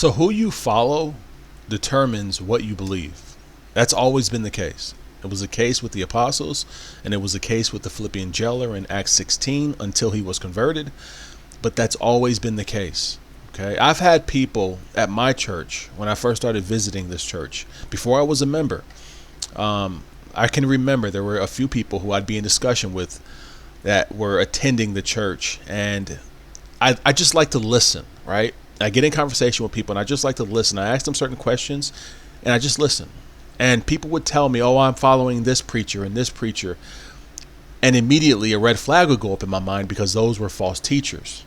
So who you follow determines what you believe. That's always been the case. It was the case with the apostles, and it was the case with the Philippian jailer in Acts 16 until he was converted. But that's always been the case. Okay, I've had people at my church when I first started visiting this church, before I was a member. I can remember there were a few people who I'd be in discussion with that were attending the church, and I just like to listen, right? I get in conversation with people and I just like to listen. I ask them certain questions and I just listen. And people would tell me, oh, I'm following this preacher and this preacher. And immediately a red flag would go up in my mind because those were false teachers.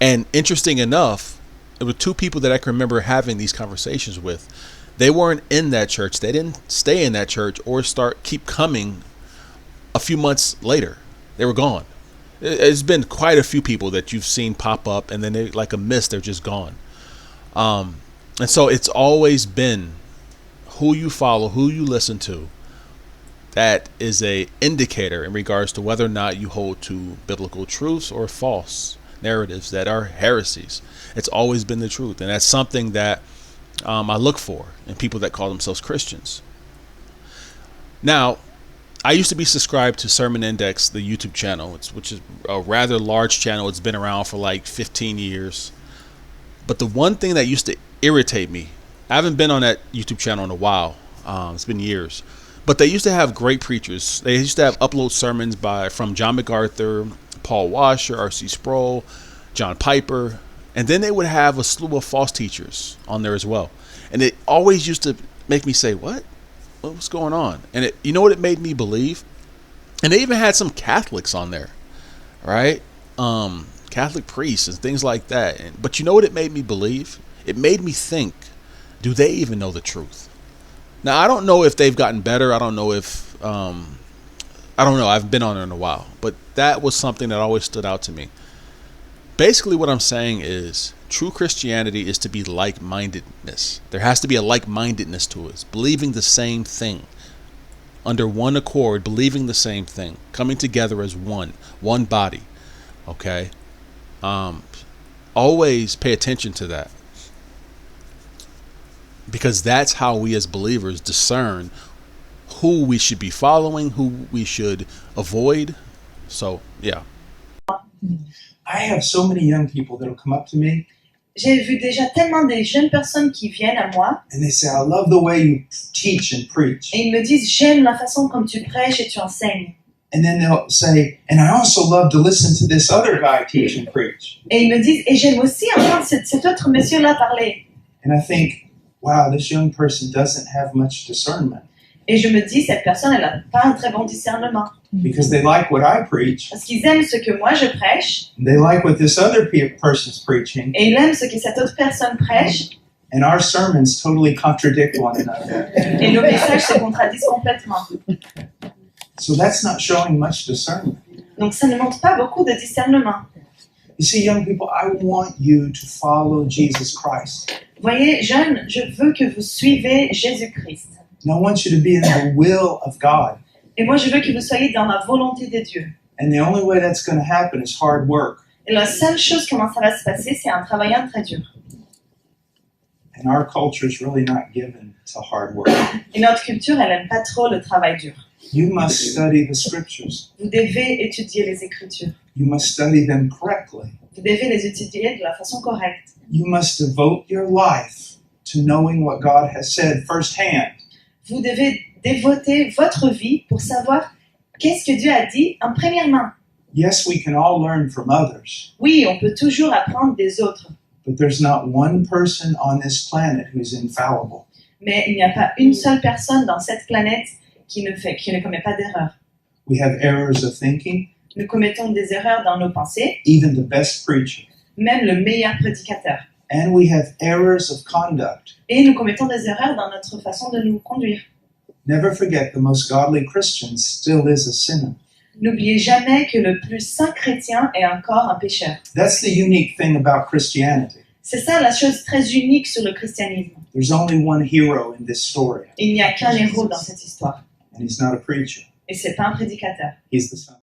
And interesting enough, there were two people that I can remember having these conversations with. They weren't in that church. They didn't stay in that church or keep coming a few months later. They were gone. There's been quite a few people that you've seen pop up and then they like a mist, they're just gone. And so it's always been who you follow, who you listen to. That is a indicator in regards to whether or not you hold to biblical truths or false narratives that are heresies. It's always been the truth. And that's something that I look for in people that call themselves Christians. Now, I used to be subscribed to Sermon Index, the YouTube channel, which is a rather large channel. It's been around for like 15 years. But the one thing that used to irritate me, I haven't been on that YouTube channel in a while. It's been years. But they used to have great preachers. They used to have upload sermons from John MacArthur, Paul Washer, R.C. Sproul, John Piper. And then they would have a slew of false teachers on there as well. And it always used to make me say, what? What's going on? And you know what it made me believe? And they even had some Catholics on there, right? Catholic priests and things like that. But you know what it made me believe? It made me think, do they even know the truth? Now, I don't know if they've gotten better. I don't know if, I don't know. I've been on there in a while. But that was something that always stood out to me. Basically, what I'm saying is true Christianity is to be like-mindedness. There has to be a like-mindedness to it. Believing the same thing. Under one accord, believing the same thing. Coming together as one body. Okay? Always pay attention to that. Because that's how we as believers discern who we should be following, who we should avoid. So, yeah. I have so many young people that will come up to me. J'ai vu déjà tellement des jeunes personnes qui viennent à moi And they say, I love the way you teach and preach. et ils me disent j'aime la façon comme tu prêches et tu enseignes. And then they'll say, and I also love to listen to this other guy teach and preach. Et ils me disent et j'aime aussi entendre cet autre monsieur là parler. And I think, wow, this young person doesn't have much discernment. Et je me dis cette personne elle n'a pas un très bon discernement. Because they like what I preach. Parce qu'ils aiment ce que moi je prêche. They like what this other person's preaching. Et ils aiment ce que cette autre personne prêche. And our sermons totally contradict one another. Et nos messages se contradisent complètement. So that's not showing much discernment. Donc ça ne montre pas beaucoup de discernement. You see, young people, I want you to follow Jesus Christ. Voyez, jeunes, je veux que vous suivez Jésus-Christ. And I want you to be in the will of God. Et moi, je veux que vous soyez dans la volonté de Dieu. And the only way that's going to happen is hard work. Et la seule chose comment ça va se passer, c'est en travaillant très dur. And our culture is really not given to hard work. Et notre culture, elle n'aime pas trop le travail dur. You must study the scriptures. Vous devez étudier les Écritures. You must study them correctly. Vous devez les étudier de la façon correcte. You must devote your life to knowing what God has said firsthand. Vous devez dévoter votre vie pour savoir qu'est-ce que Dieu a dit en première main. Yes, we can all learn from others. Oui, on peut toujours apprendre des autres. But there's not one person on this planet who's infallible. Mais il n'y a pas une seule personne dans cette planète qui ne commet pas d'erreur. We have errors of thinking. Nous commettons des erreurs dans nos pensées, Even the best preacher. même le meilleur prédicateur. And we have errors of conduct. Et nous commettons des erreurs dans notre façon de nous conduire. Never forget the most godly Christian still is a sinner. N'oubliez jamais que le plus saint chrétien est encore un pécheur. That's the unique thing about Christianity. C'est ça la chose très unique sur le christianisme. There's only one hero in this story, Il n'y a qu'un héros dans cette histoire. and he's not a preacher. Et c'est pas un prédicateur. He's the Son.